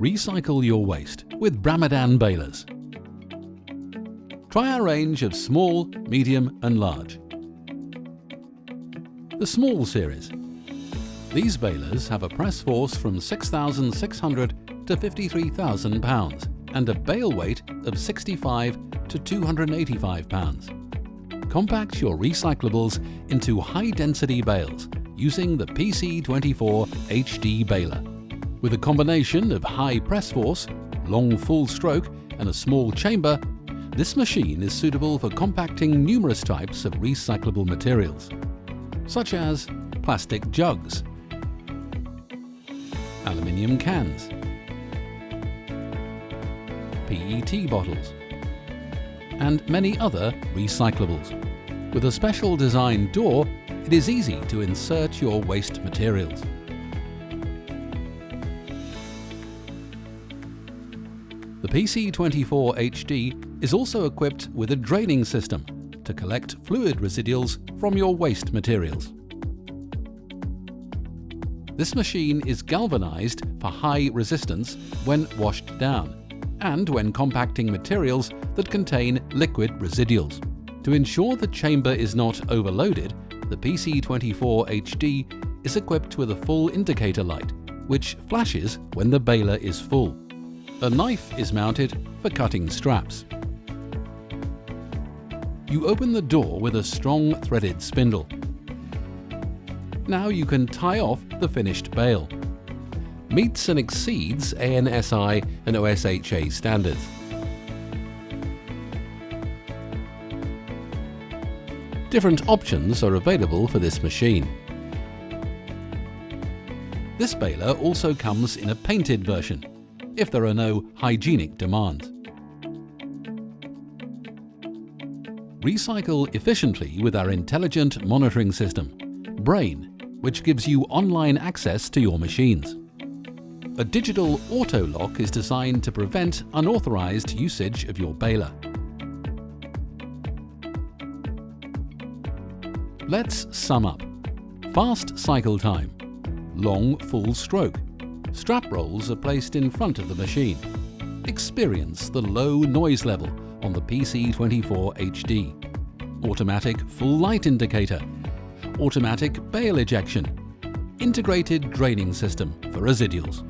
Recycle your waste with Bramidan balers. Try our range of small, medium and large. The small series. These balers have a press force from 6,600 to 53,000 pounds and a bale weight of 65 to 285 pounds. Compact your recyclables into high-density bales using the PC24 HD Baler. With a combination of high press force, long full stroke and a small chamber, this machine is suitable for compacting numerous types of recyclable materials, such as plastic jugs, aluminium cans, PET bottles, and many other recyclables. With a special designed door, it is easy to insert your waste materials. The PC24 HD is also equipped with a draining system to collect fluid residuals from your waste materials. This machine is galvanized for high resistance when washed down and when compacting materials that contain liquid residuals. To ensure the chamber is not overloaded, the PC24 HD is equipped with a full indicator light, which flashes when the baler is full. A knife is mounted for cutting straps. You open the door with a strong threaded spindle. Now you can tie off the finished bale. Meets and exceeds ANSI and OSHA standards. Different options are available for this machine. This baler also comes in a painted version, if there are no hygienic demands. Recycle efficiently with our intelligent monitoring system, Brain, which gives you online access to your machines. A digital auto lock is designed to prevent unauthorized usage of your baler. Let's sum up. Fast cycle time, long full stroke. Strap rolls are placed in front of the machine. Experience the low noise level on the PC24 HD. Automatic full light indicator. Automatic bale ejection. Integrated draining system for residuals.